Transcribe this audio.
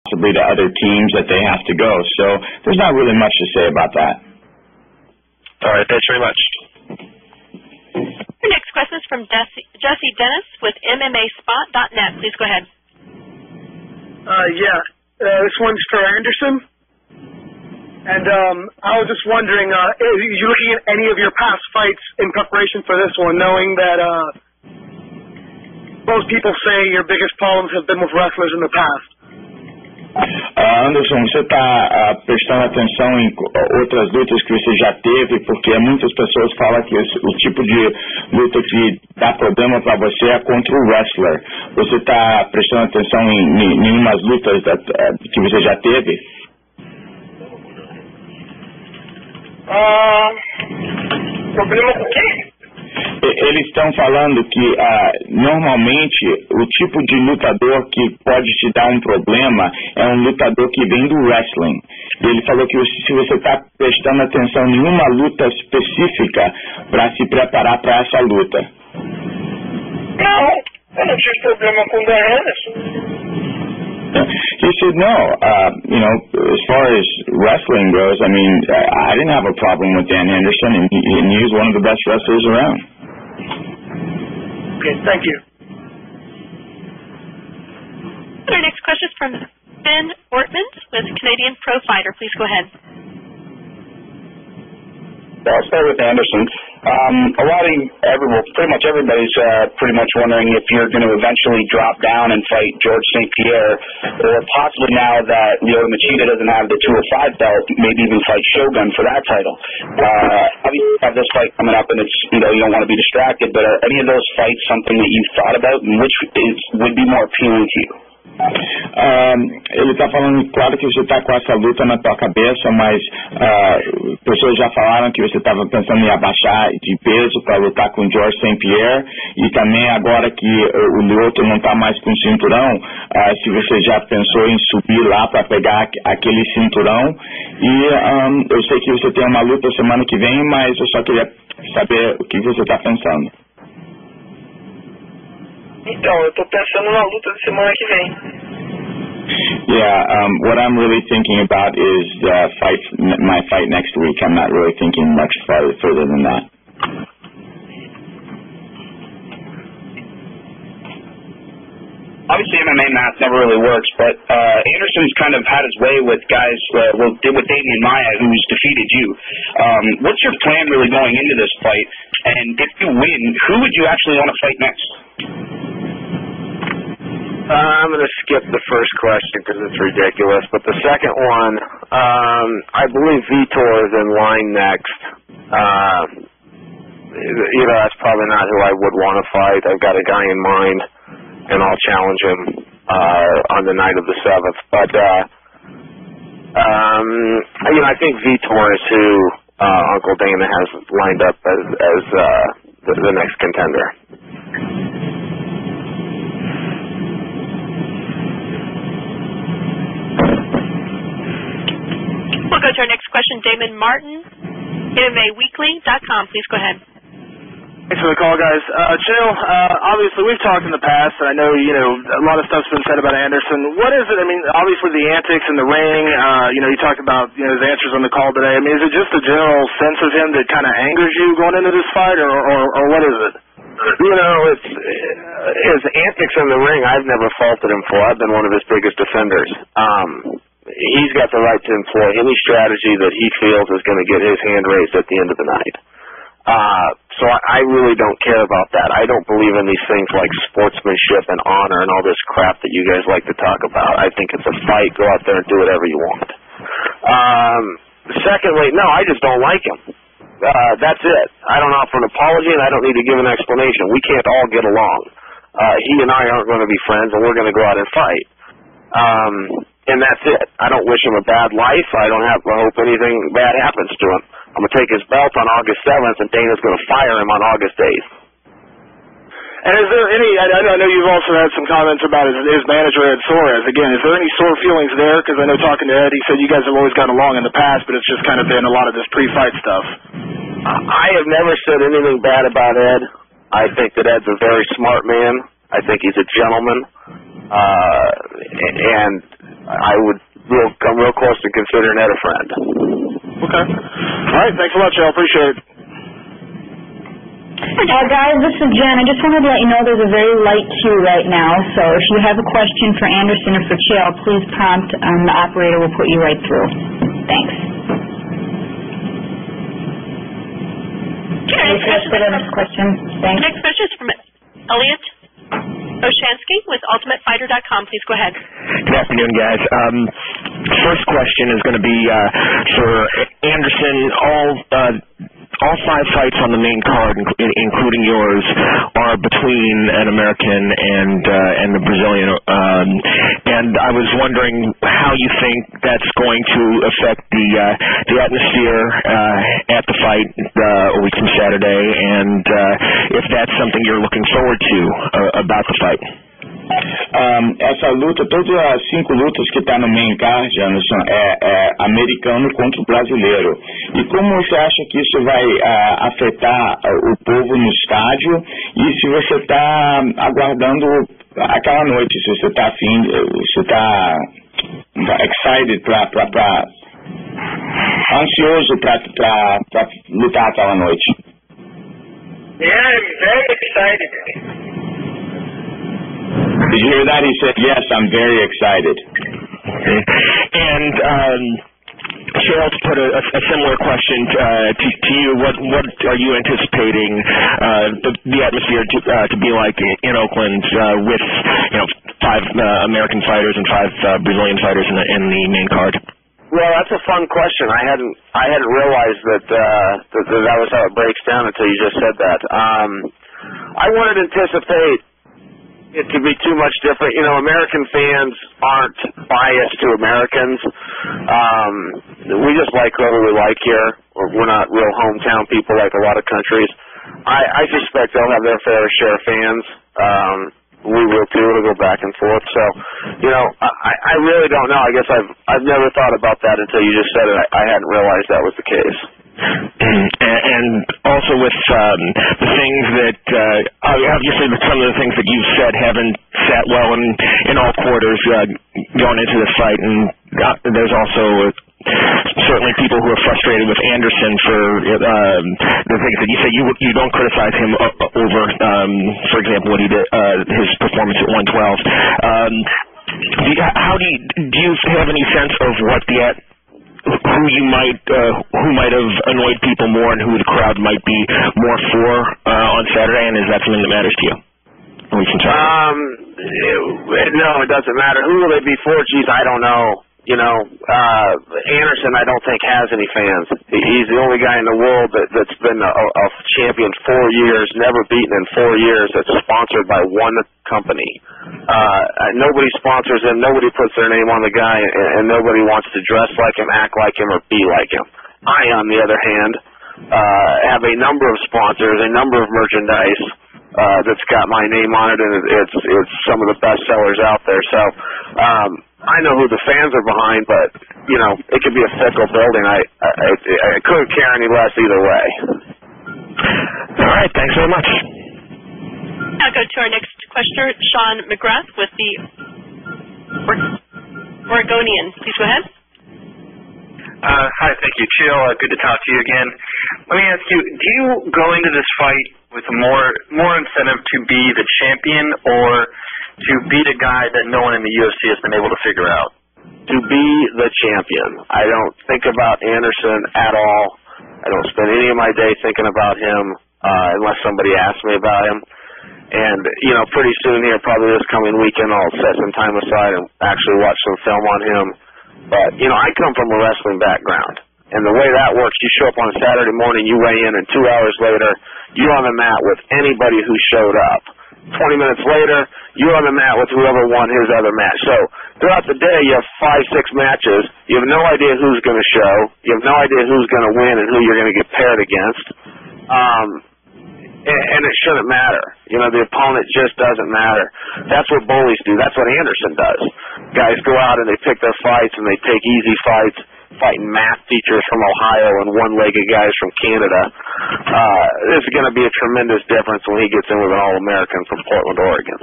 possibly to other teams that they have to go. So there's not really much to say about that. All right, thanks very much. Your next question is from Jesse Dennis with MMAspot.net. Please go ahead. This one's for Anderson. And I was just wondering, are you looking at any of your past fights in preparation for this one, knowing that most people say your biggest problems have been with wrestlers in the past? Anderson, você está prestando atenção em outras lutas que você já teve, porque muitas pessoas falam que o tipo de luta que dá problema para você é contra o wrestler. Você está prestando atenção em nenhumas lutas que você já teve? Problema com o quê? Eles estão falando que normalmente o tipo de lutador que pode te dar um problema é um lutador que vem do wrestling. E ele falou que se você está prestando atenção em uma luta específica para se preparar para essa luta. Não, eu não tive problema com o Dan Anderson. He said, no, as far as wrestling goes, I mean, I didn't have a problem with Dan Henderson, and he was one of the best wrestlers around. Okay, thank you. Our next question is from Ben Ortman with Canadian Pro Fighter. Please go ahead. I'll start with Anderson. Pretty much everybody's pretty much wondering if you're going to eventually drop down and fight George St. Pierre, or possibly now that Lyoto Machida doesn't have the 205 belt, maybe even fight Shogun for that title. Obviously, you have this fight coming up, and it's you don't want to be distracted. But are any of those fights something that you've thought about, and which would be more appealing to you? Ele está falando, claro que você está com essa luta na tua cabeça, mas pessoas já falaram que você estava pensando em abaixar de peso para lutar com George St. Pierre, e também agora que o Lyoto não está mais com o cinturão, se você já pensou em subir lá para pegar aquele cinturão. E eu sei que você tem uma luta semana que vem, mas eu só queria saber o que você está pensando. Então, eu estou pensando na luta de semana que vem. Yeah, what I'm really thinking about is my fight next week. I'm not really thinking much further than that. Obviously, MMA math never really works, but Anderson's kind of had his way with guys, with Damian Maia, who's defeated you. What's your plan really going into this fight? And if you win, who would you actually want to fight next? I'm going to skip the first question because it's ridiculous, but the second one, I believe Vitor is in line next. That's probably not who I would want to fight. I've got a guy in mind, and I'll challenge him on the night of the 7th. But, I think Vitor is who Uncle Dana has lined up as the next contender. We'll go to our next question. Damon Martin, MMAweekly.com. Please go ahead. Thanks for the call, guys. Chill, obviously we've talked in the past, and I know, a lot of stuff's been said about Anderson. What is it? I mean, obviously the antics in the ring, you talked about, his answers on the call today. I mean, is it just a general sense of him that kind of angers you going into this fight, or what is it? It's his antics in the ring I've never faulted him for. I've been one of his biggest defenders. He's got the right to employ any strategy that he feels is going to get his hand raised at the end of the night. So I really don't care about that. I don't believe in these things like sportsmanship and honor and all this crap that you guys like to talk about. I think it's a fight. Go out there and do whatever you want. Secondly, no, I just don't like him. That's it. I don't offer an apology, and I don't need to give an explanation. We can't all get along. He and I aren't going to be friends, and we're going to go out and fight. And that's it. I don't wish him a bad life. I hope anything bad happens to him. I'm going to take his belt on August 7th, and Dana's going to fire him on August 8th. And is there any, I know you've also had some comments about his manager, Ed Soares. Again, is there any sore feelings there? Because I know talking to Ed, he said you guys have always gotten along in the past, but it's just kind of been a lot of this pre-fight stuff. I have never said anything bad about Ed. I think that Ed's a very smart man. I think he's a gentleman. And I'm real close to considering Ed a friend. Okay. All right. Thanks a lot, Chael. Appreciate it. Guys, this is Jen. I just wanted to let you know there's a very light queue right now, so if you have a question for Anderson or for Chael, please prompt the operator. Will put you right through. Thanks. Next question. Thanks. Next question is from Elliot Oshansky with UltimateFighter.com. Please go ahead. Good afternoon, guys. First question is going to be for Anderson. All 5 fights on the main card, including yours, are between an American and the Brazilian. And I was wondering how you think that's going to affect the atmosphere at the fight a week from Saturday, and if that's something you're looking forward to about the fight. Essa luta, todas as 5 lutas que está no main card, Anderson, é americano contra o brasileiro. E como você acha que isso vai afetar o povo no estádio, e se você está aguardando aquela noite, se você está afim, se está excited ansioso para lutar aquela noite? Yeah, I'm very excited. Did you hear that? He said, yes, I'm very excited. Okay. And Chael, to put a similar question to you, what are you anticipating the atmosphere to be like in Oakland with 5 American fighters and 5 Brazilian fighters in the main card? Well, that's a fun question. I hadn't realized that was how it breaks down until you just said that. I wouldn't anticipate it to be too much different. American fans aren't biased to Americans. We just like whoever we like here. We're not real hometown people like a lot of countries. I suspect they'll have their fair share of fans. We will too. It'll go back and forth. So, I really don't know. I guess I've never thought about that until you just said it. I hadn't realized that was the case. And also with the things that obviously some of the things that you've said haven't sat well in all quarters going into this fight, and there's also certainly people who are frustrated with Anderson for the things that you say. You don't criticize him over, for example, what he did, his performance at 112. Do you have any sense of what who might have annoyed people more, and who the crowd might be more for on Saturday, and is that something that matters to you? No, it doesn't matter. Who will they be for? Geez, I don't know. Anderson, I don't think has any fans. He's the only guy in the world that's been a champion 4 years, never beaten in 4 years, that's sponsored by one company. Nobody sponsors him, nobody puts their name on the guy, and nobody wants to dress like him, act like him, or be like him. I, on the other hand, have a number of sponsors, a number of merchandise that's got my name on it, and it's some of the best sellers out there. So I know who the fans are behind, but it could be a fickle building. I couldn't care any less either way. All right, thanks very much. I'll go to our next questioner, Sean McGrath with the Oregonian. Please go ahead. Hi, thank you. Chael, good to talk to you again. Let me ask you, do you go into this fight with more incentive to be the champion, or to beat a guy that no one in the UFC has been able to figure out? To be the champion. I don't think about Anderson at all. I don't spend any of my day thinking about him unless somebody asks me about him. And, pretty soon here, probably this coming weekend, I'll set some time aside and actually watch some film on him. But, I come from a wrestling background. And the way that works, you show up on a Saturday morning, you weigh in, and 2 hours later, you're on the mat with anybody who showed up. 20 minutes later, you're on the mat with whoever won his other match. So throughout the day, you have 5-6 matches. You have no idea who's going to show. You have no idea who's going to win and who you're going to get paired against. And it shouldn't matter. The opponent just doesn't matter. That's what bullies do. That's what Anderson does. Guys go out and they pick their fights, and they take easy fights, fighting math teachers from Ohio and one-legged guys from Canada. This is going to be a tremendous difference when he gets in with an All-American from Portland, Oregon.